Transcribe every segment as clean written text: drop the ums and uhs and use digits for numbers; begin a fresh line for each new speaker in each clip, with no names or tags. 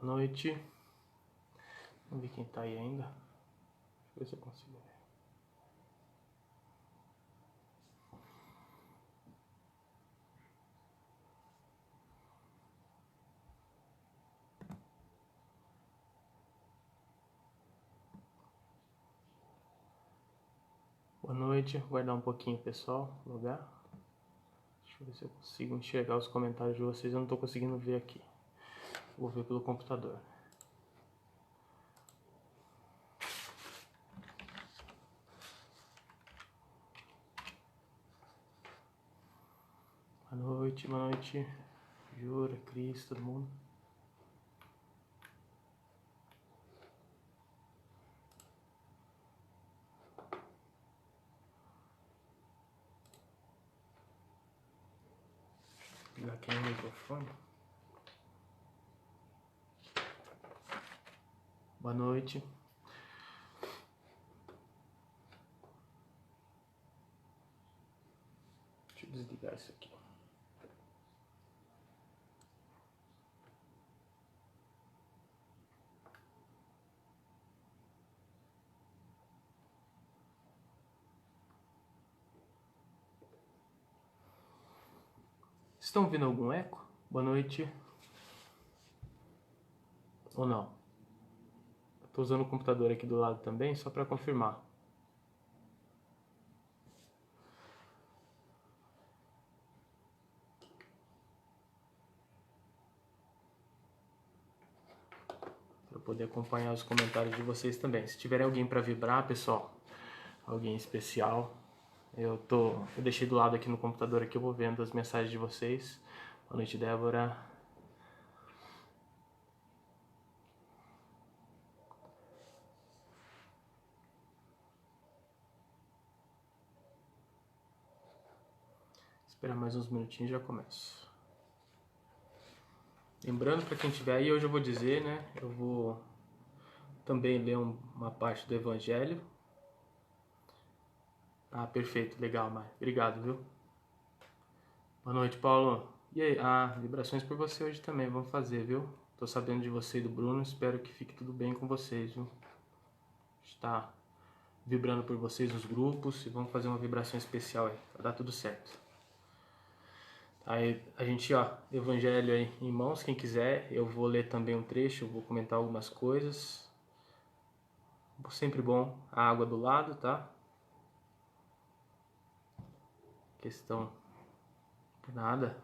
Boa noite. Vamos ver quem tá aí ainda. Deixa eu ver se eu consigo ver. Boa noite. Vou guardar um pouquinho, pessoal. Lugar. Deixa eu ver se eu consigo enxergar os comentários de vocês. Eu não tô conseguindo ver aqui. Vou ver pelo computador. Boa noite, boa noite. Jura, Cris, todo mundo. Vou ligar aqui no microfone. Boa noite. Deixa eu desligar isso aqui. Estão ouvindo algum eco? Boa noite. Ou não? Eu tô usando o computador aqui do lado também, só para confirmar. Para poder acompanhar os comentários de vocês também. Se tiver alguém para vibrar, pessoal, alguém especial, eu deixei do lado aqui no computador aqui, eu vou vendo as mensagens de vocês. Boa noite, Débora. Esperar mais uns minutinhos e já começo. Lembrando para quem estiver aí, hoje eu vou dizer, né? Eu vou também ler uma parte do Evangelho. Ah, perfeito, legal, Mai. Obrigado, viu? Boa noite, Paulo. E aí? Ah, vibrações por você hoje também, vamos fazer, viu? Tô sabendo de você e do Bruno, espero que fique tudo bem com vocês, viu? Está vibrando por vocês os grupos e vamos fazer uma vibração especial aí, vai dar tudo certo. Aí a gente, ó, Evangelho aí em mãos, quem quiser, eu vou ler também um trecho, eu vou comentar algumas coisas. Sempre bom a água do lado, tá? Questão por nada.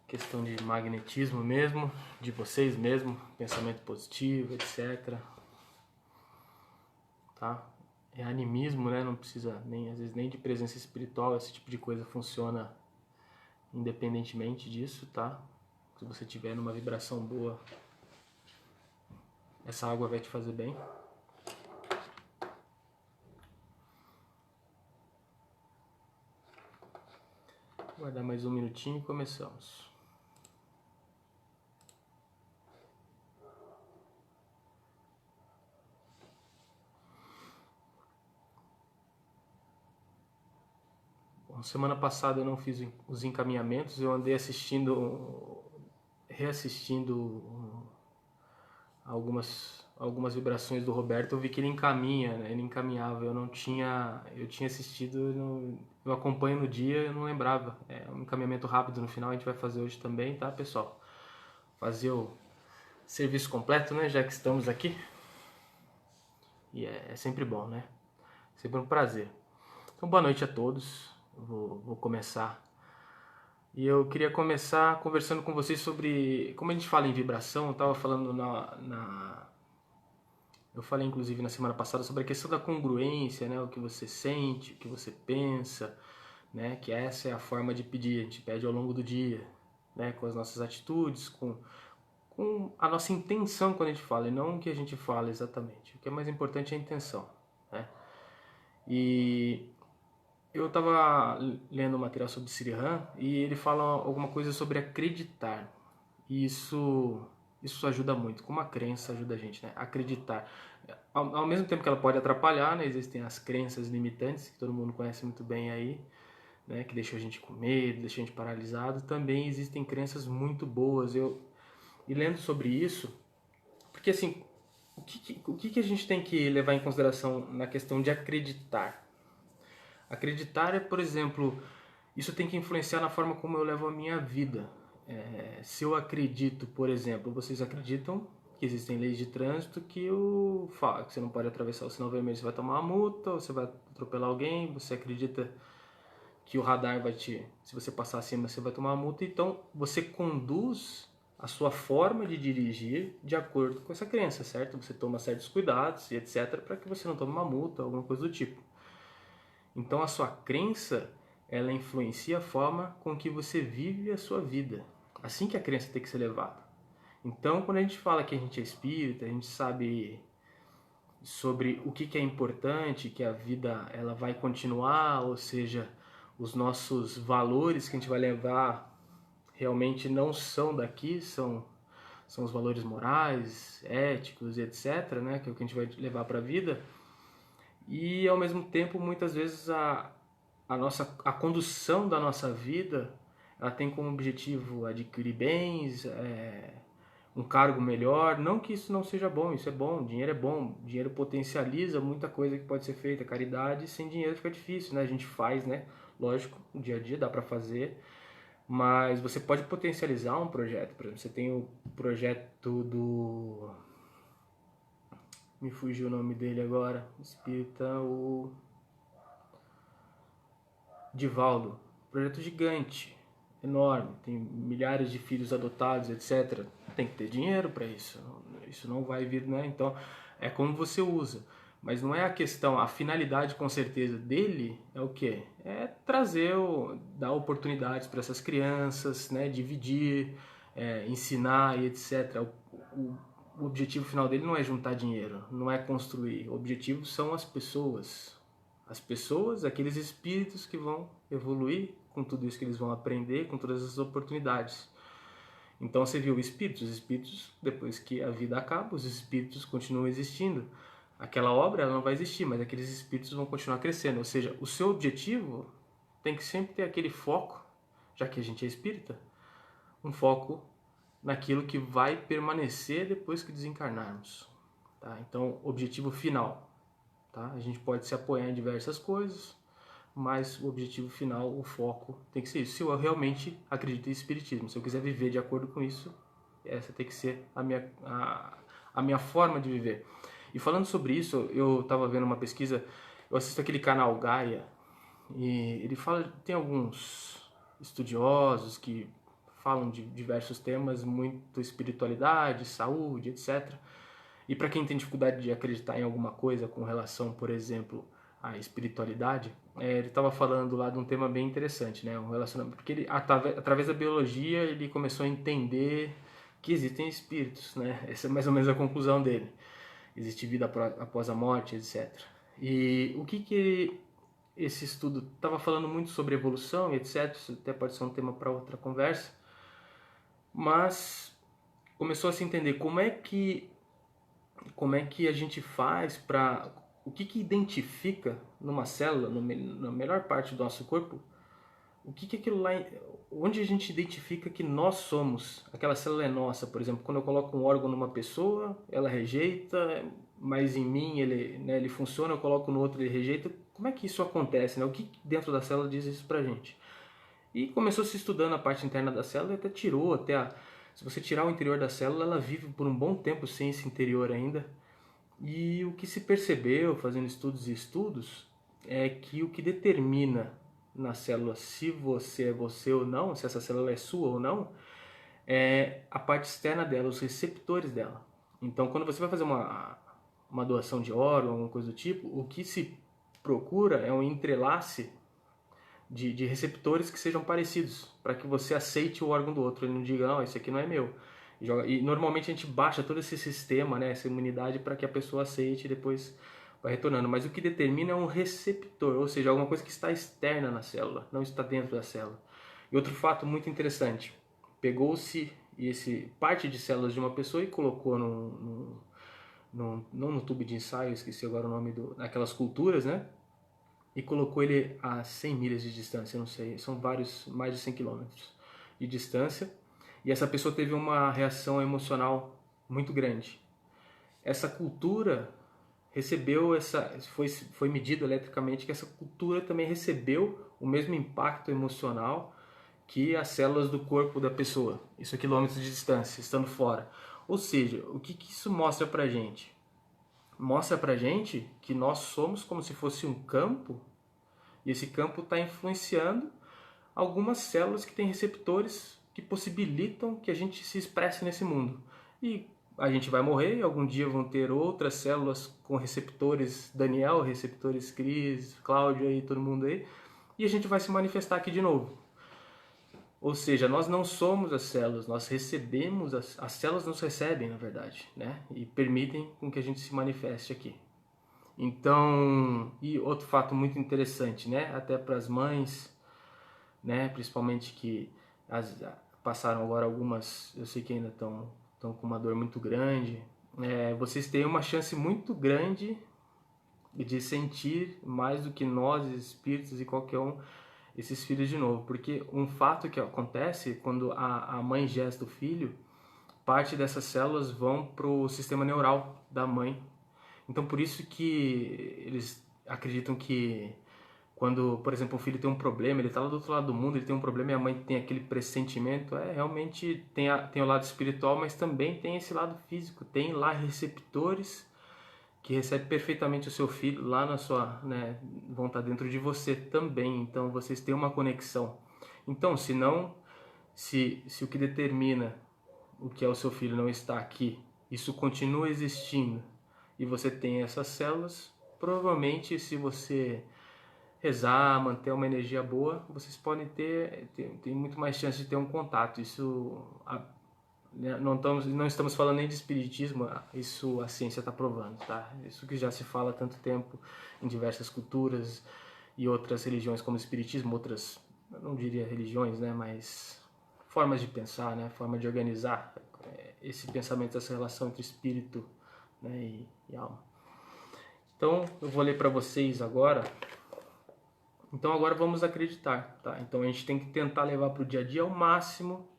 Questão de magnetismo mesmo, de vocês mesmo, pensamento positivo, etc. Tá? É animismo, né? Não precisa nem às vezes nem de presença espiritual, esse tipo de coisa funciona independentemente disso, tá? Se você tiver numa vibração boa, essa água vai te fazer bem. Vou guardar mais um minutinho e começamos. Bom, semana passada eu não fiz os encaminhamentos, eu andei reassistindo algumas vibrações do Roberto, eu vi que ele encaminha, né? Ele encaminhava, eu tinha assistido, eu acompanho no dia, eu não lembrava. É um encaminhamento rápido no final, a gente vai fazer hoje também, tá, pessoal? Fazer o serviço completo, né, já que estamos aqui. E é sempre bom, né? Sempre um prazer. Então, boa noite a todos. Vou começar. E eu queria começar conversando com vocês sobre, como a gente fala em vibração, eu estava falando eu falei inclusive na semana passada sobre a questão da congruência, né? O que você sente, o que você pensa, né? Que essa é a forma de pedir, a gente pede ao longo do dia, né? Com as nossas atitudes, com a nossa intenção quando a gente fala, e não o que a gente fala exatamente. O que é mais importante é a intenção, né? E eu estava lendo um material sobre Sirihan e ele fala alguma coisa sobre acreditar. E isso ajuda muito. Como a crença ajuda a gente, né? Acreditar. Ao mesmo tempo que ela pode atrapalhar, né? Existem as crenças limitantes, que todo mundo conhece muito bem aí, né? Que deixam a gente com medo, deixam a gente paralisado. Também existem crenças muito boas. e lendo sobre isso, porque assim, o que a gente tem que levar em consideração na questão de acreditar? Acreditar é, por exemplo, isso tem que influenciar na forma como eu levo a minha vida. Se eu acredito, por exemplo, vocês acreditam que existem leis de trânsito que fala que você não pode atravessar o sinal vermelho, você vai tomar uma multa, ou você vai atropelar alguém, você acredita que o radar se você passar acima, você vai tomar uma multa, então você conduz a sua forma de dirigir de acordo com essa crença, certo? Você toma certos cuidados e etc, para que você não tome uma multa, alguma coisa do tipo. Então a sua crença, ela influencia a forma com que você vive a sua vida. Assim que a crença tem que ser levada. Então, quando a gente fala que a gente é espírita, a gente sabe sobre o que é importante, que a vida ela vai continuar, ou seja, os nossos valores que a gente vai levar realmente não são daqui, são os valores morais, éticos e etc, né, que é o que a gente vai levar para a vida. E ao mesmo tempo, muitas vezes a condução da nossa vida, ela tem como objetivo adquirir bens, um cargo melhor. Não que isso não seja bom, isso é bom, dinheiro potencializa muita coisa que pode ser feita, caridade, sem dinheiro fica difícil, né? A gente faz, né? Lógico, no dia a dia dá para fazer, mas você pode potencializar um projeto. Por exemplo, você tem o projeto do... Me fugiu o nome dele agora, espírita, o Divaldo. Projeto gigante, enorme, tem milhares de filhos adotados, etc. Tem que ter dinheiro para isso. Isso não vai vir, né? Então, é como você usa. Mas não é a questão, a finalidade com certeza dele é o quê? É trazer, dar oportunidades para essas crianças, né? Dividir, ensinar e etc. O objetivo final dele não é juntar dinheiro, não é construir. O objetivo são as pessoas. As pessoas, aqueles espíritos que vão evoluir com tudo isso que eles vão aprender, com todas as oportunidades. Então você viu os espíritos, depois que a vida acaba, os espíritos continuam existindo. Aquela obra ela não vai existir, mas aqueles espíritos vão continuar crescendo. Ou seja, o seu objetivo tem que sempre ter aquele foco, já que a gente é espírita, um foco naquilo que vai permanecer depois que desencarnarmos. Tá? Então, objetivo final. Tá? A gente pode se apoiar em diversas coisas, mas o objetivo final, o foco, tem que ser isso. Se eu realmente acredito em espiritismo, se eu quiser viver de acordo com isso, essa tem que ser a minha forma de viver. E falando sobre isso, eu estava vendo uma pesquisa, eu assisto aquele canal Gaia, e ele fala, tem alguns estudiosos que falam de diversos temas, muito espiritualidade, saúde, etc. E para quem tem dificuldade de acreditar em alguma coisa com relação, por exemplo, à espiritualidade, ele estava falando lá de um tema bem interessante, né? Um relacionamento, porque ele, através da biologia, ele começou a entender que existem espíritos, né? Essa é mais ou menos a conclusão dele. Existe vida após a morte, etc. E o que esse estudo estava falando muito sobre evolução, etc. Isso até pode ser um tema para outra conversa. Mas começou a se entender como é que a gente faz para... O que identifica numa célula, na melhor parte do nosso corpo, o que aquilo lá... Onde a gente identifica que nós somos, aquela célula é nossa, por exemplo, quando eu coloco um órgão numa pessoa, ela rejeita, mas em mim ele funciona, eu coloco no outro, ele rejeita. Como é que isso acontece, né? O que dentro da célula diz isso pra gente? E começou se estudando a parte interna da célula e até tirou, se você tirar o interior da célula, ela vive por um bom tempo sem esse interior ainda. E o que se percebeu, fazendo estudos e estudos, é que o que determina na célula se você é você ou não, se essa célula é sua ou não, é a parte externa dela, os receptores dela. Então, quando você vai fazer uma doação de órgão, alguma coisa do tipo, o que se procura é um entrelace de receptores que sejam parecidos, para que você aceite o órgão do outro, ele não diga, não, esse aqui não é meu. E normalmente a gente baixa todo esse sistema, né, essa imunidade, para que a pessoa aceite e depois vai retornando. Mas o que determina é um receptor, ou seja, alguma coisa que está externa na célula, não está dentro da célula. E outro fato muito interessante, pegou-se parte de células de uma pessoa e colocou não no tubo de ensaio, esqueci agora o nome daquelas culturas, né? E colocou ele a 100 milhas de distância, não sei, são mais de 100 quilômetros de distância. e essa pessoa teve uma reação emocional muito grande. Essa cultura recebeu foi medido eletricamente que essa cultura também recebeu o mesmo impacto emocional que as células do corpo da pessoa, isso a quilômetros de distância, estando fora. Ou seja, o que isso mostra pra gente? Mostra pra gente que nós somos como se fosse um campo, e esse campo está influenciando algumas células que têm receptores que possibilitam que a gente se expresse nesse mundo. E a gente vai morrer e algum dia vão ter outras células com receptores Daniel, receptores Cris, Cláudio e todo mundo aí, e a gente vai se manifestar aqui de novo. Ou seja, nós não somos as células, nós recebemos, as células nos recebem, na verdade, né? E permitem com que a gente se manifeste aqui. Então, e outro fato muito interessante, né? Até para as mães, né? Principalmente que passaram agora algumas, eu sei que ainda estão com uma dor muito grande. Vocês têm uma chance muito grande de sentir mais do que nós, espíritos e qualquer um, esses filhos de novo, porque um fato que acontece quando a mãe gesta o filho, parte dessas células vão para o sistema neural da mãe. Então por isso que eles acreditam que quando, por exemplo, o filho tem um problema, ele está lá do outro lado do mundo, ele tem um problema e a mãe tem aquele pressentimento, realmente tem o lado espiritual, mas também tem esse lado físico, tem lá receptores que recebe perfeitamente o seu filho lá na sua, né, vão estar dentro de você também, então vocês têm uma conexão. Então, se o que determina o que é o seu filho não está aqui, isso continua existindo e você tem essas células, provavelmente se você rezar, manter uma energia boa, vocês podem tem muito mais chance de ter um contato. Isso não estamos falando nem de espiritismo, isso a ciência está provando, tá? Isso que já se fala há tanto tempo em diversas culturas e outras religiões como o espiritismo, outras, eu não diria religiões, né, mas formas de pensar, né, forma de organizar esse pensamento, essa relação entre espírito, né, e alma. Então, eu vou ler para vocês agora. Então agora vamos acreditar, tá? Então a gente tem que tentar levar para o dia a dia ao máximo.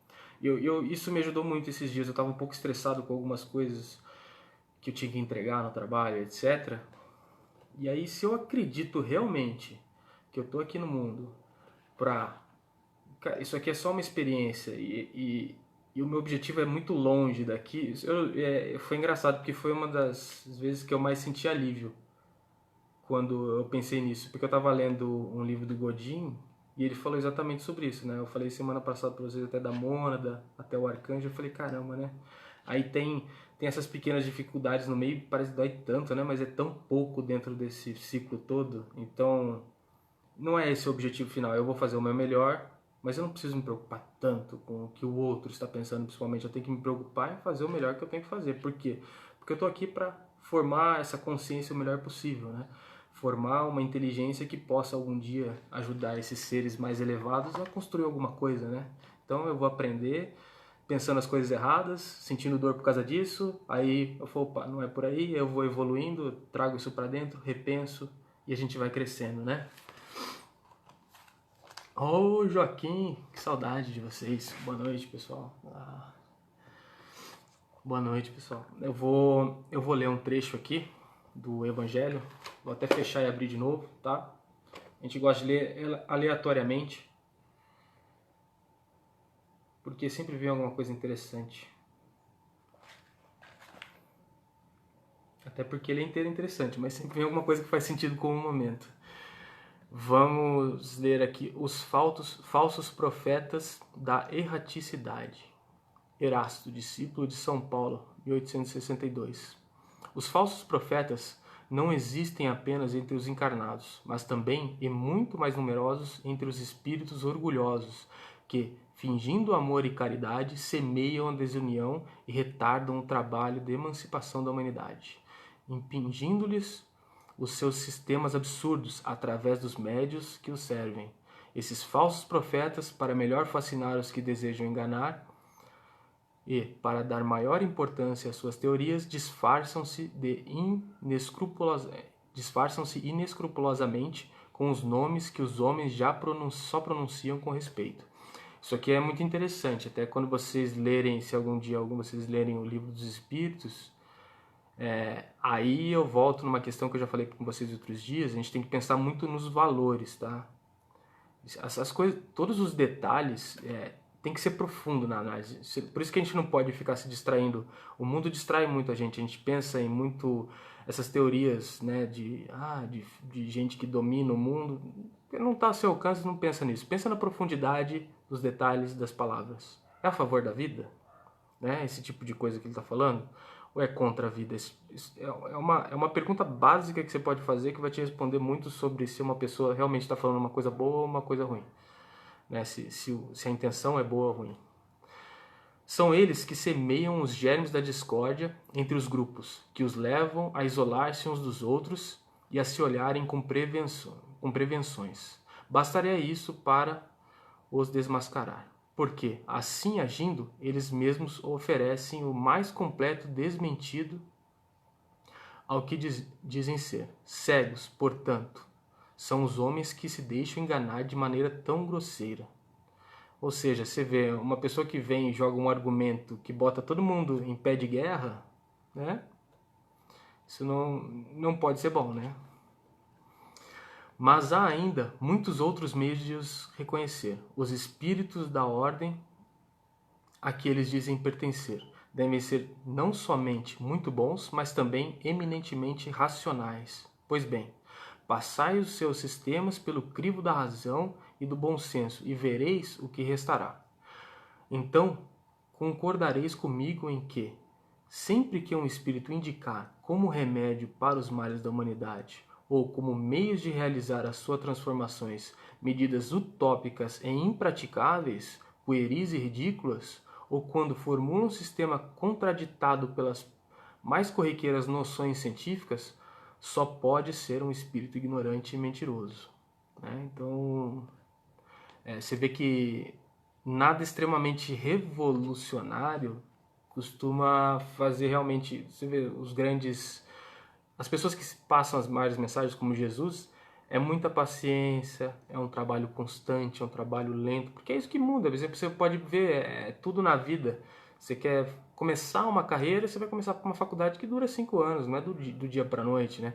Isso me ajudou muito esses dias. Eu estava um pouco estressado com algumas coisas que eu tinha que entregar no trabalho, etc. E aí, se eu acredito realmente que eu tô aqui no mundo pra... Isso aqui é só uma experiência e o meu objetivo é muito longe daqui. Foi engraçado porque foi uma das vezes que eu mais senti alívio quando eu pensei nisso, porque eu estava lendo um livro do Godin e ele falou exatamente sobre isso, né? Eu falei semana passada para vocês até da Mônada, até o Arcanjo, eu falei, caramba, né? Aí tem essas pequenas dificuldades no meio, parece que dói tanto, né? Mas é tão pouco dentro desse ciclo todo, então não é esse o objetivo final. Eu vou fazer o meu melhor, mas eu não preciso me preocupar tanto com o que o outro está pensando, principalmente. Eu tenho que me preocupar em fazer o melhor que eu tenho que fazer. Por quê? Porque eu estou aqui para formar essa consciência o melhor possível, né? Formar uma inteligência que possa algum dia ajudar esses seres mais elevados a construir alguma coisa, né? Então eu vou aprender pensando as coisas erradas, sentindo dor por causa disso, aí eu falo, opa, não é por aí, eu vou evoluindo, trago isso para dentro, repenso e a gente vai crescendo, né? Ô Joaquim, que saudade de vocês. Boa noite, pessoal. Boa noite, pessoal. Eu vou ler um trecho aqui do Evangelho. Vou até fechar e abrir de novo, tá? A gente gosta de ler aleatoriamente, porque sempre vem alguma coisa interessante. Até porque ele é inteiro interessante, mas sempre vem alguma coisa que faz sentido com o momento. Vamos ler aqui os falsos profetas da erraticidade. Erasto, discípulo de São Paulo, 1862. Os falsos profetas não existem apenas entre os encarnados, mas também e muito mais numerosos entre os espíritos orgulhosos, que, fingindo amor e caridade, semeiam a desunião e retardam o trabalho de emancipação da humanidade, impingindo-lhes os seus sistemas absurdos através dos médios que os servem. Esses falsos profetas, para melhor fascinar os que desejam enganar e, para dar maior importância às suas teorias, disfarçam-se inescrupulosamente com os nomes que os homens só pronunciam com respeito. Isso aqui é muito interessante, até quando vocês lerem, se algum dia vocês lerem o Livro dos Espíritos, aí eu volto numa questão que eu já falei com vocês outros dias, a gente tem que pensar muito nos valores, tá? Essas coisas, todos os detalhes, tem que ser profundo na análise. Por isso que a gente não pode ficar se distraindo. O mundo distrai muito a gente pensa em muito essas teorias, né, de gente que domina o mundo. Não está ao seu alcance, não pensa nisso. Pensa na profundidade dos detalhes das palavras. É a favor da vida? Né? Esse tipo de coisa que ele está falando? Ou é contra a vida? É uma pergunta básica que você pode fazer que vai te responder muito sobre se uma pessoa realmente está falando uma coisa boa ou uma coisa ruim. Né? Se a intenção é boa ou ruim. São eles que semeiam os germes da discórdia entre os grupos, que os levam a isolar-se uns dos outros e a se olharem com prevenções. Bastaria isso para os desmascarar. Porque, assim agindo, eles mesmos oferecem o mais completo desmentido ao que dizem ser. Cegos, portanto, são os homens que se deixam enganar de maneira tão grosseira. Ou seja, você vê uma pessoa que vem e joga um argumento que bota todo mundo em pé de guerra, né? Isso não pode ser bom, né? Mas há ainda muitos outros meios de os reconhecer. Os espíritos da ordem a que eles dizem pertencer devem ser não somente muito bons, mas também eminentemente racionais. Pois bem, passai os seus sistemas pelo crivo da razão e do bom senso, e vereis o que restará. Então, concordareis comigo em que, sempre que um espírito indicar como remédio para os males da humanidade, ou como meios de realizar as suas transformações, medidas utópicas e impraticáveis, pueris e ridículas, ou quando formula um sistema contraditado pelas mais corriqueiras noções científicas, só pode ser um espírito ignorante e mentiroso. Então, você vê que nada extremamente revolucionário costuma fazer realmente... Você vê os grandes... As pessoas que passam as maiores mensagens, como Jesus, é muita paciência, é um trabalho constante, é um trabalho lento, porque é isso que muda. Por exemplo, você pode ver tudo na vida. Você quer começar uma carreira, você vai começar por uma faculdade que dura 5 anos, não é do dia para a noite, né?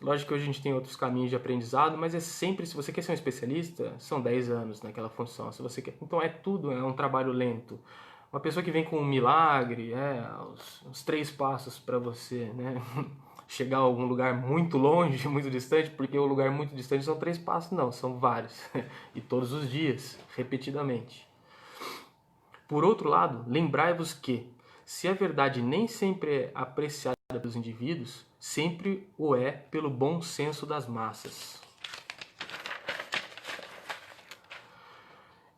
Lógico que hoje a gente tem outros caminhos de aprendizado, mas é sempre, se você quer ser um especialista, são 10 anos naquela função. Se você quer, então é um trabalho lento. Uma pessoa que vem com um milagre, os 3 passos para você, né, chegar a algum lugar muito longe, muito distante, porque o lugar muito distante são 3 passos, não, são vários. E todos os dias, repetidamente. Por outro lado, lembrai-vos que, se a verdade nem sempre é apreciada pelos indivíduos, sempre o é pelo bom senso das massas.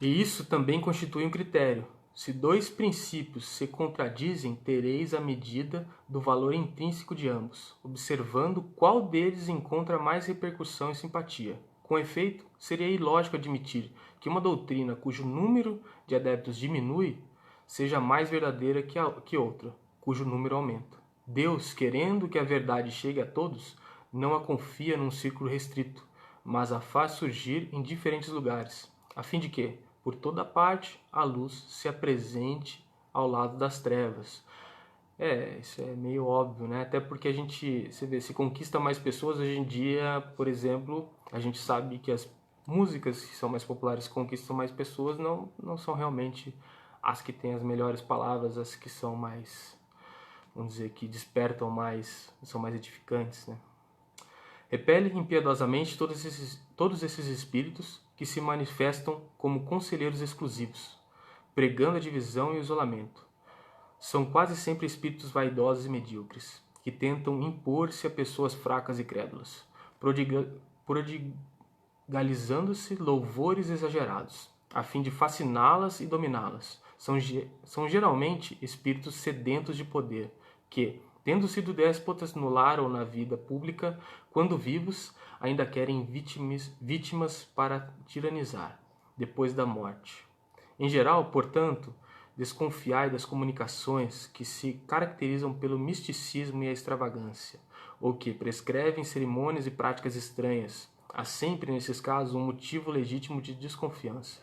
E isso também constitui um critério. Se 2 princípios se contradizem, tereis a medida do valor intrínseco de ambos, observando qual deles encontra mais repercussão e simpatia. Com efeito, seria ilógico admitir que uma doutrina cujo número de adeptos diminui seja mais verdadeira que outra, cujo número aumenta. Deus, querendo que a verdade chegue a todos, não a confia num círculo restrito, mas a faz surgir em diferentes lugares, a fim de que, por toda parte, a luz se apresente ao lado das trevas. Isso é meio óbvio, né? Até porque você vê, se conquista mais pessoas hoje em dia, por exemplo, a gente sabe que as músicas que são mais populares, que conquistam mais pessoas, não são realmente as que têm as melhores palavras, as que são mais, vamos dizer, que despertam mais, são mais edificantes, né? Repele impiedosamente todos esses espíritos que se manifestam como conselheiros exclusivos, pregando a divisão e o isolamento. São quase sempre espíritos vaidosos e medíocres, que tentam impor-se a pessoas fracas e crédulas, prodigalizando-se louvores exagerados, a fim de fasciná-las e dominá-las. São geralmente espíritos sedentos de poder, que, tendo sido déspotas no lar ou na vida pública, quando vivos, ainda querem vítimas para tiranizar, depois da morte. Em geral, portanto, desconfiai das comunicações que se caracterizam pelo misticismo e a extravagância, ou que prescrevem cerimônias e práticas estranhas. Há sempre, nesses casos, um motivo legítimo de desconfiança.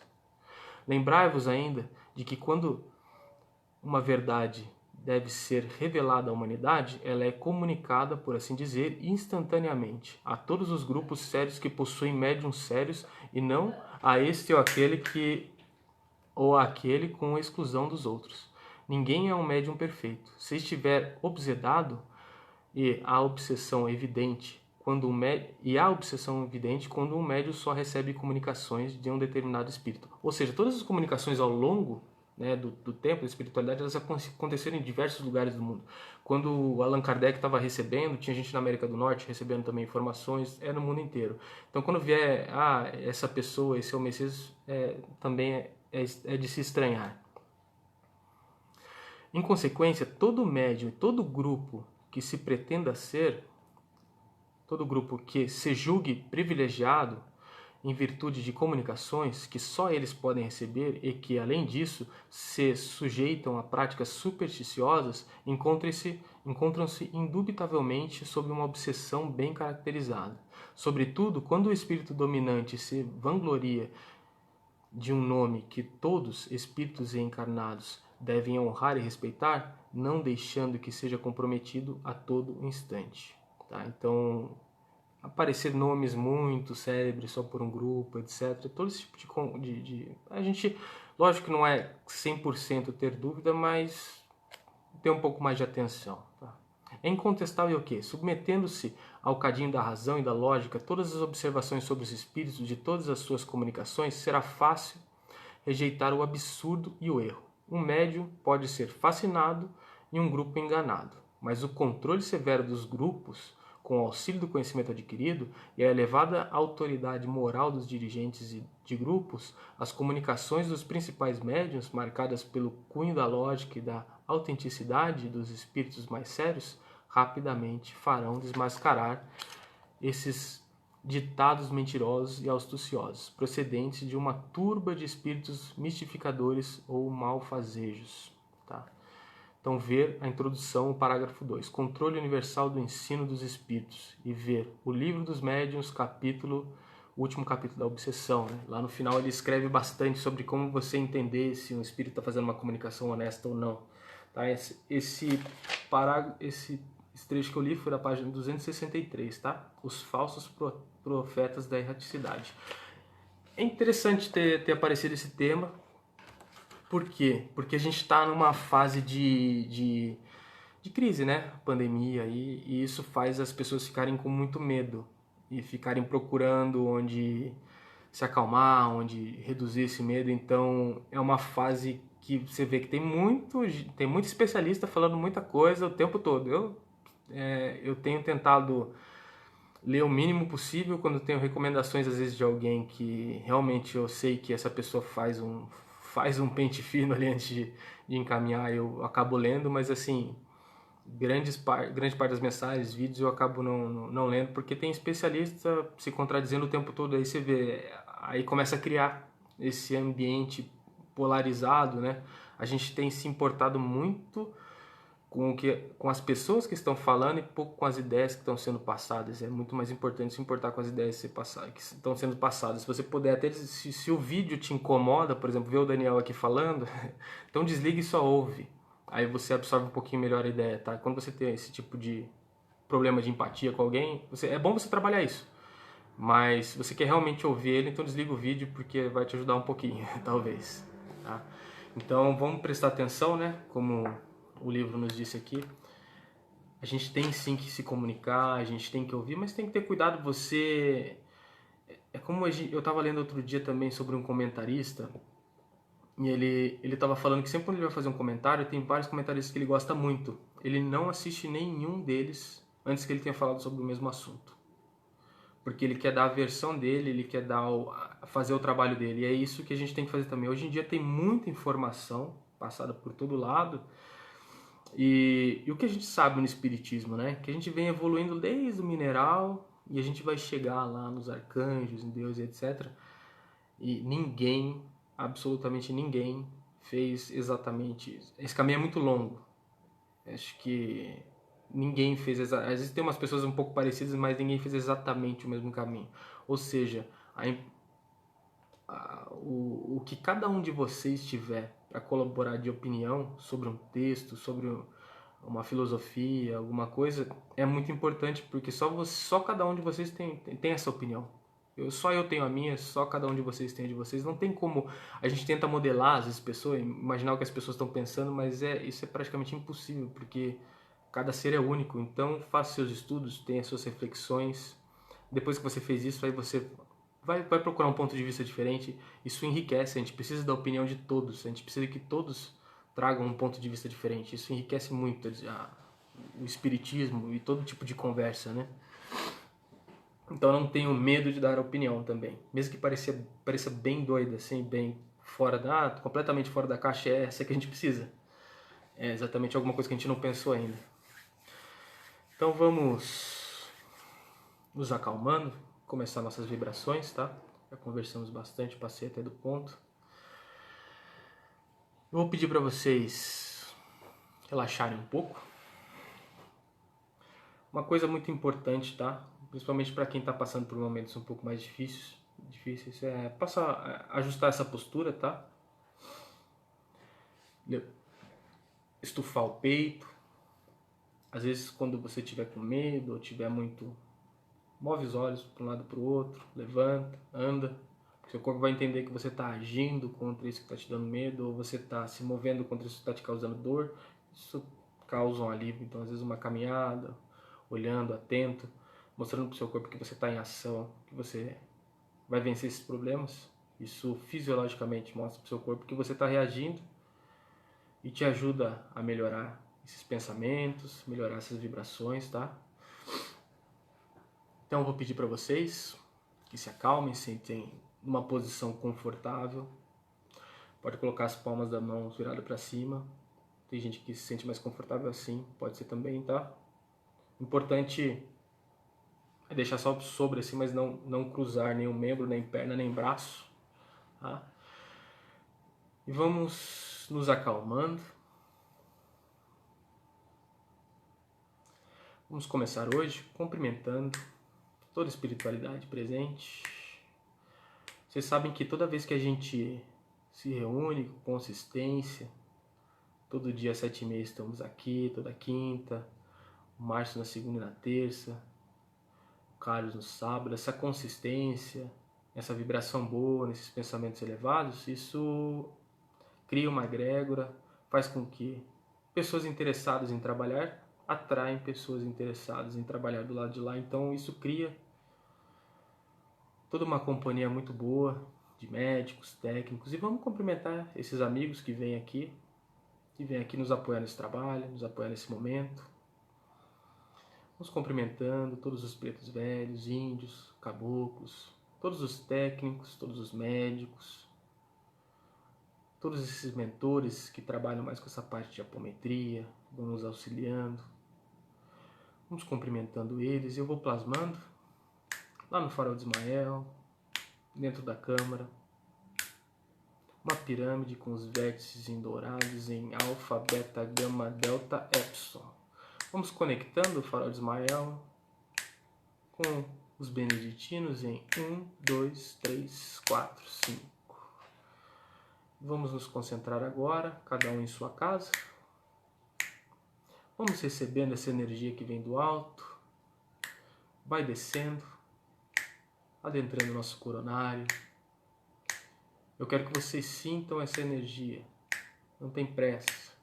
Lembrai-vos ainda de que quando uma verdade deve ser revelada à humanidade, ela é comunicada, por assim dizer, instantaneamente a todos os grupos sérios que possuem médiuns sérios e não a este ou aquele com exclusão dos outros. Ninguém é um médium perfeito. Se estiver obsedado e a obsessão evidente quando um médium só recebe comunicações de um determinado espírito. Ou seja, todas as comunicações ao longo, né, do tempo da espiritualidade, elas aconteceram em diversos lugares do mundo. Quando o Allan Kardec estava recebendo, tinha gente na América do Norte recebendo também informações, no mundo inteiro. Então, quando vier, essa pessoa, esse é o Messias, também é de se estranhar. Em consequência, todo médium, todo grupo que se pretenda ser, todo grupo que se julgue privilegiado em virtude de comunicações que só eles podem receber e que, além disso, se sujeitam a práticas supersticiosas, encontram-se indubitavelmente sob uma obsessão bem caracterizada. Sobretudo, quando o espírito dominante se vangloria de um nome que todos, espíritos encarnados, devem honrar e respeitar, não deixando que seja comprometido a todo instante. Tá? Então, aparecer nomes muito célebres só por um grupo, etc. Todo esse tipo de... A gente, lógico que não é 100% ter dúvida, mas ter um pouco mais de atenção. Tá? É incontestável o quê? Submetendo-se ao cadinho da razão e da lógica, todas as observações sobre os espíritos de todas as suas comunicações, será fácil rejeitar o absurdo e o erro. Um médium pode ser fascinado e um grupo enganado, mas o controle severo dos grupos, com o auxílio do conhecimento adquirido e a elevada autoridade moral dos dirigentes de grupos, as comunicações dos principais médiuns, marcadas pelo cunho da lógica e da autenticidade dos espíritos mais sérios, rapidamente farão desmascarar esses ditados mentirosos e astuciosos, procedentes de uma turba de espíritos mistificadores ou malfazejos. Tá? Então, ver a introdução, o parágrafo 2, Controle Universal do Ensino dos Espíritos, e ver o Livro dos Médiuns, o último capítulo da Obsessão. Né? Lá no final ele escreve bastante sobre como você entender se um espírito está fazendo uma comunicação honesta ou não. Tá? Esse trecho que eu li foi da página 263, tá? Os falsos profetas da erraticidade. É interessante ter aparecido esse tema. Por quê? Porque a gente está numa fase de crise, né? Pandemia, e isso faz as pessoas ficarem com muito medo e ficarem procurando onde se acalmar, onde reduzir esse medo. Então é uma fase que você vê que tem muito especialista falando muita coisa o tempo todo. Eu tenho tentado ler o mínimo possível quando tenho recomendações às vezes de alguém que realmente eu sei que essa pessoa faz um pente fino ali antes de encaminhar, eu acabo lendo, mas assim, grande parte das mensagens, vídeos eu acabo não lendo, porque tem especialista se contradizendo o tempo todo, aí você vê, aí começa a criar esse ambiente polarizado, né? A gente tem se importado muito com as pessoas que estão falando e pouco com as ideias que estão sendo passadas. É muito mais importante se importar com as ideias que estão sendo passadas. Se você puder, até se o vídeo te incomoda, por exemplo, ver o Daniel aqui falando, então desliga e só ouve. Aí você absorve um pouquinho melhor a ideia, tá? Quando você tem esse tipo de problema de empatia com alguém, é bom você trabalhar isso. Mas se você quer realmente ouvir ele, então desliga o vídeo, porque vai te ajudar um pouquinho, talvez. Tá? Então vamos prestar atenção, né? Como o livro nos disse aqui. A gente tem sim que se comunicar, a gente tem que ouvir, mas tem que ter cuidado. É como eu estava lendo outro dia também sobre um comentarista, e ele estava falando que sempre quando ele vai fazer um comentário, tem vários comentaristas que ele gosta muito. Ele não assiste nenhum deles antes que ele tenha falado sobre o mesmo assunto. Porque ele quer dar a versão dele, ele quer fazer o trabalho dele. E é isso que a gente tem que fazer também. Hoje em dia tem muita informação passada por todo lado. E o que a gente sabe no Espiritismo, né? Que a gente vem evoluindo desde o mineral e a gente vai chegar lá nos arcanjos, em Deus e etc. E ninguém, absolutamente ninguém, fez exatamente isso. Esse caminho é muito longo. Acho que ninguém fez exatamente. Às vezes tem umas pessoas um pouco parecidas, mas ninguém fez exatamente o mesmo caminho. Ou seja, o que cada um de vocês tiver para colaborar de opinião sobre um texto, sobre uma filosofia, alguma coisa, é muito importante, porque só cada um de vocês tem essa opinião. Só eu tenho a minha, só cada um de vocês tem a de vocês. Não tem como. A gente tenta modelar, às vezes, pessoas, imaginar o que as pessoas estão pensando, mas isso é praticamente impossível, porque cada ser é único. Então, faça seus estudos, tenha suas reflexões. Depois que você fez isso, aí você vai procurar um ponto de vista diferente. Isso enriquece. A gente precisa da opinião de todos. A gente precisa que todos tragam um ponto de vista diferente. Isso enriquece muito o espiritismo e todo tipo de conversa, né? Então eu não tenho medo de dar opinião também. Mesmo que pareça bem doida, assim, bem completamente fora da caixa, é essa que a gente precisa. É exatamente alguma coisa que a gente não pensou ainda. Então vamos nos acalmando, começar nossas vibrações, tá? Já conversamos bastante, passei até do ponto. Eu vou pedir para vocês relaxarem um pouco. Uma coisa muito importante, tá? Principalmente para quem está passando por momentos um pouco mais difíceis, é ajustar essa postura, tá? Estufar o peito. Às vezes, quando você estiver com medo ou estiver muito, move os olhos para um lado para o outro, levanta, anda. Seu corpo vai entender que você está agindo contra isso que está te dando medo, ou você está se movendo contra isso que está te causando dor. Isso causa um alívio. Então, às vezes, uma caminhada, olhando, atento, mostrando para o seu corpo que você está em ação, que você vai vencer esses problemas. Isso fisiologicamente mostra para o seu corpo que você está reagindo e te ajuda a melhorar esses pensamentos, melhorar essas vibrações, tá? Então eu vou pedir para vocês que se acalmem, sentem numa posição confortável. Pode colocar as palmas da mão virada para cima. Tem gente que se sente mais confortável assim, pode ser também, tá? Importante é deixar só sobre assim, mas não cruzar nenhum membro, nem perna, nem braço, tá? E vamos nos acalmando. Vamos começar hoje cumprimentando toda a espiritualidade presente. Vocês sabem que toda vez que a gente se reúne com consistência, todo dia às 7h30 estamos aqui, toda quinta, o Márcio na segunda e na terça, o Carlos no sábado, essa consistência, essa vibração boa, nesses pensamentos elevados, isso cria uma egrégora, faz com que pessoas interessadas em trabalhar atraem pessoas interessadas em trabalhar do lado de lá. Então isso cria toda uma companhia muito boa de médicos, técnicos. E vamos cumprimentar esses amigos que vêm aqui nos apoiar nesse trabalho, nos apoiar nesse momento. Vamos cumprimentando todos os pretos velhos, índios, caboclos, todos os técnicos, todos os médicos, todos esses mentores que trabalham mais com essa parte de apometria, vão nos auxiliando. Vamos cumprimentando eles e eu vou plasmando lá no farol de Ismael, dentro da câmara, uma pirâmide com os vértices em dourados em alfa, beta, gama, delta, epsilon. Vamos conectando o farol de Ismael com os beneditinos em 1, 2, 3, 4, 5. Vamos nos concentrar agora, cada um em sua casa. Vamos recebendo essa energia que vem do alto, vai descendo, adentrando o nosso coronário. Eu quero que vocês sintam essa energia, não tem pressa.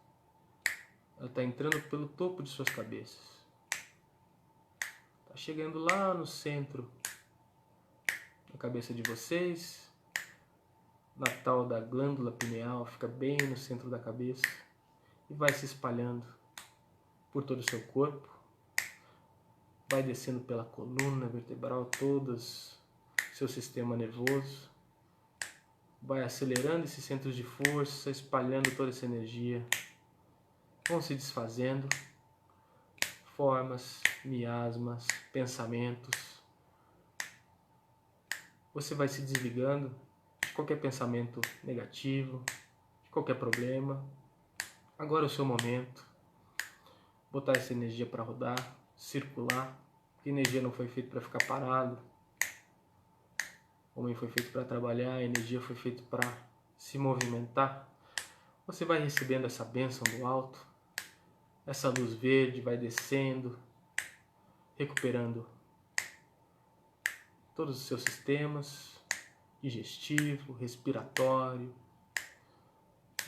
Ela está entrando pelo topo de suas cabeças. Está chegando lá no centro da cabeça de vocês, na tal da glândula pineal, fica bem no centro da cabeça e vai se espalhando por todo o seu corpo. Vai descendo pela coluna vertebral, todo seu sistema nervoso. Vai acelerando esses centros de força, espalhando toda essa energia. Vão se desfazendo. Formas, miasmas, pensamentos. Você vai se desligando de qualquer pensamento negativo, de qualquer problema. Agora é o seu momento. Botar essa energia para rodar, circular. A energia não foi feita para ficar parado homem foi feito para trabalhar, a energia foi feita para se movimentar. Você vai recebendo essa bênção do alto, essa luz verde vai descendo, recuperando todos os seus sistemas, digestivo, respiratório,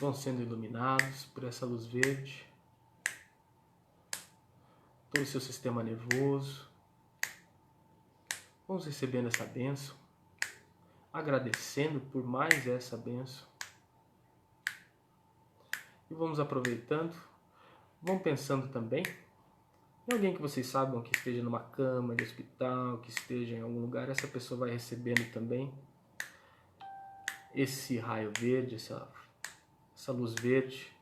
vão sendo iluminados por essa luz verde, todo o seu sistema nervoso. Vamos recebendo essa bênção, agradecendo por mais essa bênção. E vamos aproveitando, vão pensando também em alguém que vocês sabem que esteja numa cama de hospital, que esteja em algum lugar. Essa pessoa vai recebendo também esse raio verde, essa luz verde,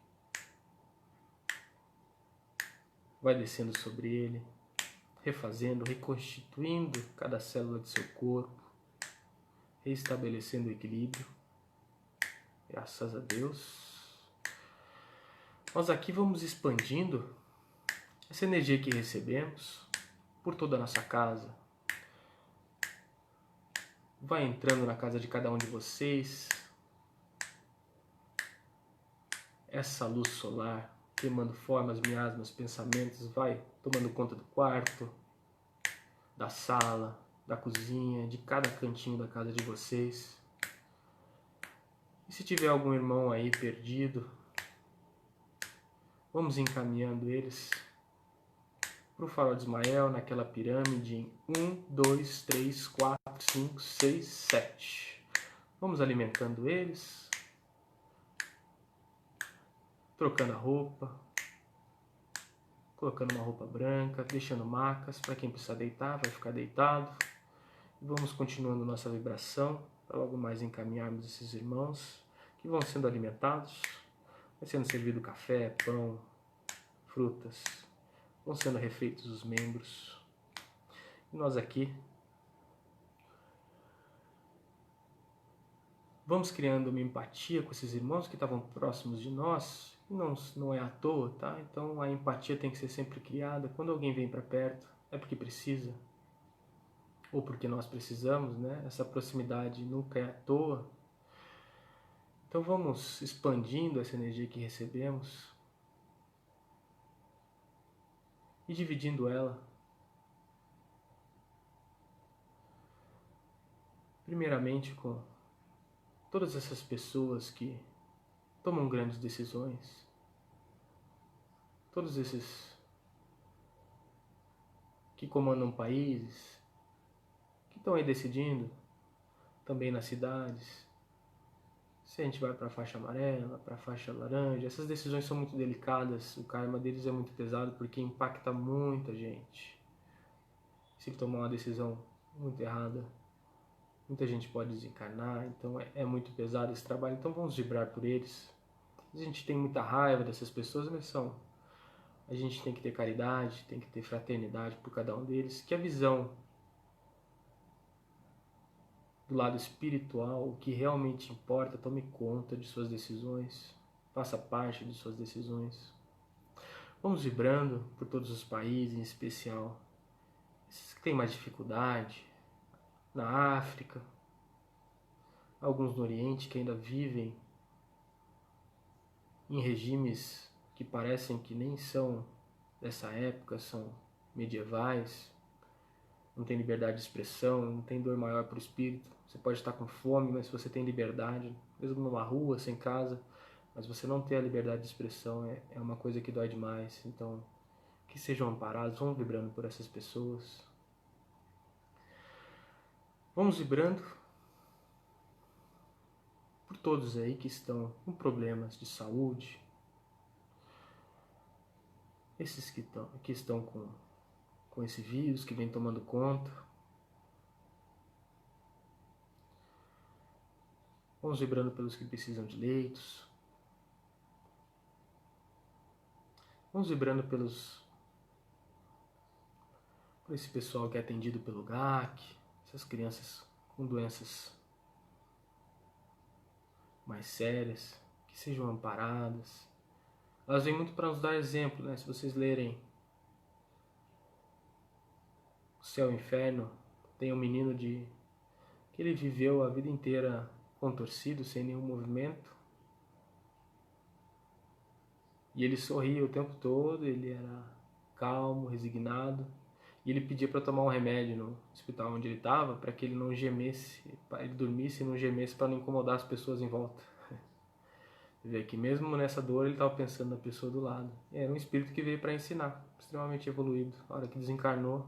vai descendo sobre ele, refazendo, reconstituindo cada célula de seu corpo, reestabelecendo o equilíbrio. Graças a Deus. Nós aqui vamos expandindo essa energia que recebemos por toda a nossa casa. Vai entrando na casa de cada um de vocês. Essa luz solar, queimando formas, miasmas, pensamentos, vai tomando conta do quarto, da sala, da cozinha, de cada cantinho da casa de vocês. E se tiver algum irmão aí perdido, vamos encaminhando eles para o farol de Ismael, naquela pirâmide em 1, 2, 3, 4, 5, 6, 7. Vamos alimentando eles, trocando a roupa, colocando uma roupa branca, deixando macas para quem precisar deitar, vai ficar deitado. E vamos continuando nossa vibração para logo mais encaminharmos esses irmãos que vão sendo alimentados. Vai sendo servido café, pão, frutas, vão sendo refeitos os membros. E nós aqui vamos criando uma empatia com esses irmãos que estavam próximos de nós. E não é à toa, tá? Então a empatia tem que ser sempre criada. Quando alguém vem para perto, é porque precisa, ou porque nós precisamos, né? Essa proximidade nunca é à toa. Então vamos expandindo essa energia que recebemos e dividindo ela. Primeiramente com todas essas pessoas que tomam grandes decisões, todos esses que comandam países, que estão aí decidindo, também nas cidades, se a gente vai para a faixa amarela, para a faixa laranja. Essas decisões são muito delicadas, o karma deles é muito pesado porque impacta muita gente. Se ele tomar uma decisão muito errada, muita gente pode desencarnar, então é muito pesado esse trabalho. Então vamos vibrar por eles. A gente tem muita raiva dessas pessoas, mas a gente tem que ter caridade, tem que ter fraternidade por cada um deles, que a visão do lado espiritual, o que realmente importa, tome conta de suas decisões, faça parte de suas decisões. Vamos vibrando por todos os países, em especial esses que têm mais dificuldade, na África, alguns no Oriente que ainda vivem em regimes que parecem que nem são dessa época, são medievais, não tem liberdade de expressão, não tem dor maior para o espírito. Você pode estar com fome, mas se você tem liberdade, mesmo numa rua, sem casa, mas você não ter a liberdade de expressão é uma coisa que dói demais. Então, que sejam amparados, vamos vibrando por essas pessoas. Vamos vibrando por todos aí que estão com problemas de saúde, esses que estão com esse vírus que vem tomando conta. Vamos vibrando pelos que precisam de leitos. Vamos vibrando por esse pessoal que é atendido pelo GAC, essas crianças com doenças mais sérias, que sejam amparadas. Elas vêm muito para nos dar exemplo, né? Se vocês lerem O Céu e o Inferno, tem um menino de que ele viveu a vida inteira contorcido, sem nenhum movimento. E ele sorria o tempo todo, ele era calmo, resignado. E ele pedia para tomar um remédio no hospital onde ele estava, para que ele não gemesse, para ele dormisse e não gemesse, para não incomodar as pessoas em volta. Você vê que mesmo nessa dor ele estava pensando na pessoa do lado. E era um espírito que veio para ensinar, extremamente evoluído. A hora que desencarnou,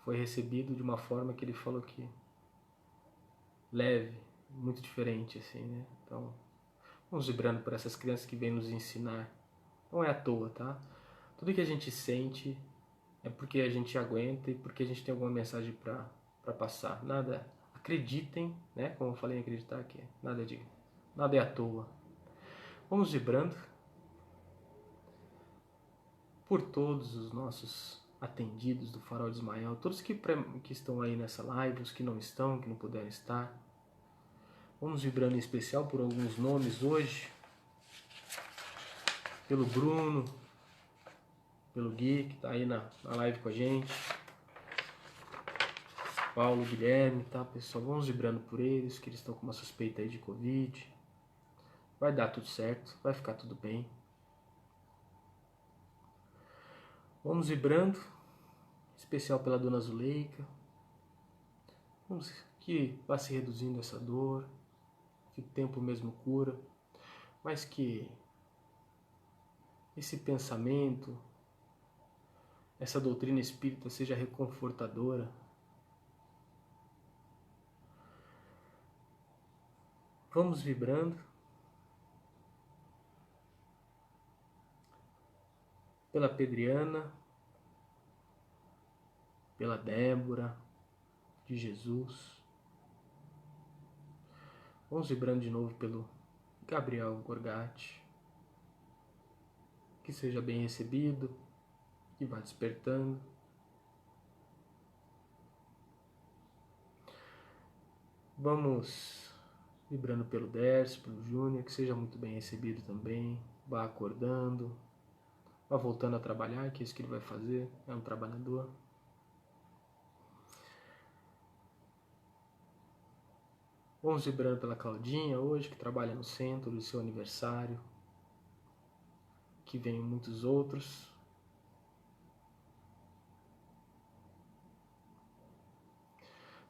foi recebido de uma forma que ele falou que leve, muito diferente, assim, né? Então, vamos vibrando por essas crianças que vêm nos ensinar. Não é à toa, tá? Tudo que a gente sente é porque a gente aguenta e porque a gente tem alguma mensagem para passar. Nada, acreditem, né? Como eu falei em acreditar, que nada é à toa. Vamos vibrando por todos os nossos atendidos do Farol de Ismael, todos que estão aí nessa live, os que não estão, que não puderam estar. Vamos vibrando em especial por alguns nomes hoje. Pelo Bruno, pelo Gui, que está aí na live com a gente. Paulo, Guilherme, tá, pessoal? Vamos vibrando por eles, que eles estão com uma suspeita aí de Covid. Vai dar tudo certo, vai ficar tudo bem. Vamos vibrando, em especial pela Dona Zuleika. Vamos que vá se reduzindo essa dor, que o tempo mesmo cura, mas que esse pensamento, essa doutrina espírita seja reconfortadora. Vamos vibrando pela Pedriana, pela Débora, de Jesus. Vamos vibrando de novo pelo Gabriel Gorgatti. Que seja bem recebido, que vá despertando. Vamos vibrando pelo Dércio, pelo Júnior, que seja muito bem recebido também. Vá acordando, vá voltando a trabalhar, que é isso que ele vai fazer, é um trabalhador. Vamos vibrando pela Claudinha hoje, que trabalha no centro do seu aniversário. Que venham muitos outros.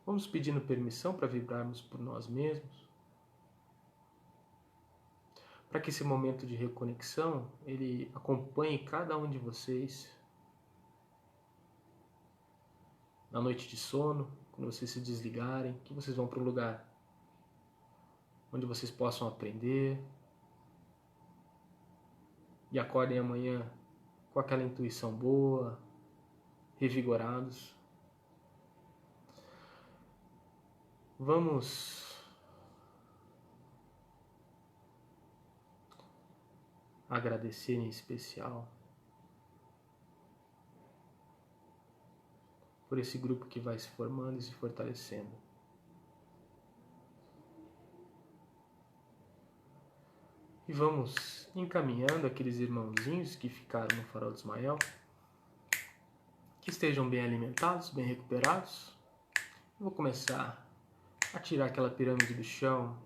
Vamos pedindo permissão para vibrarmos por nós mesmos. Para que esse momento de reconexão, ele acompanhe cada um de vocês. Na noite de sono, quando vocês se desligarem, que vocês vão para um lugar onde vocês possam aprender e acordem amanhã com aquela intuição boa, revigorados. Vamos agradecer em especial por esse grupo que vai se formando e se fortalecendo. E vamos encaminhando aqueles irmãozinhos que ficaram no Farol de Ismael, que estejam bem alimentados, bem recuperados. Eu vou começar a tirar aquela pirâmide do chão.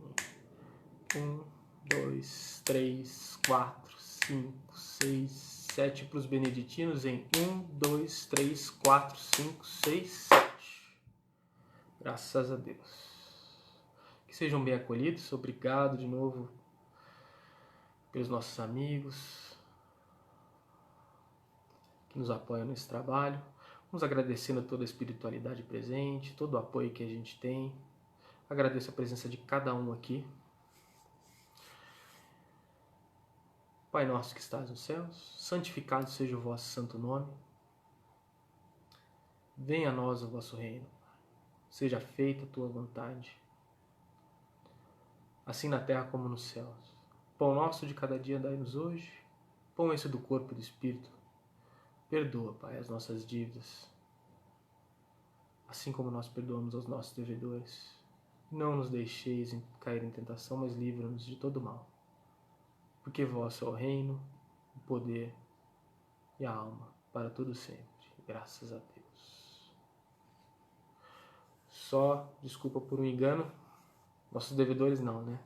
1, 2, 3, 4, 5, 6, 7 para os beneditinos em 1, 2, 3, 4, 5, 6, 7. Graças a Deus. Que sejam bem acolhidos. Obrigado de novo pelos nossos amigos que nos apoiam nesse trabalho. Vamos agradecendo toda a espiritualidade presente, todo o apoio que a gente tem. Agradeço a presença de cada um aqui. Pai nosso que estás nos céus, santificado seja o vosso santo nome. Venha a nós o vosso reino. Seja feita a tua vontade, assim na terra como nos céus. Pão nosso de cada dia dai-nos hoje. Pão esse do corpo e do espírito. Perdoa, Pai, as nossas dívidas, assim como nós perdoamos aos nossos devedores. Não nos deixeis cair em tentação, mas livra-nos de todo mal. Porque vosso é o reino, o poder e a alma, para todo sempre. Graças a Deus. só desculpa por um engano. Nossos devedores não, né?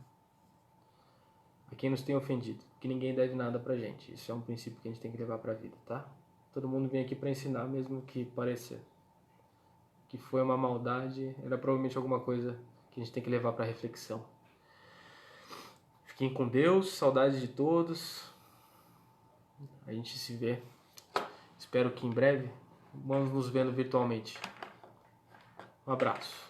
A quem nos tem ofendido, que ninguém deve nada pra gente. Isso é um princípio que a gente tem que levar pra vida, tá? Todo mundo vem aqui pra ensinar, mesmo que pareça que foi uma maldade, era provavelmente alguma coisa que a gente tem que levar pra reflexão. Fiquem com Deus, saudades de todos. A gente se vê. Espero que em breve vamos nos vendo virtualmente. Um abraço.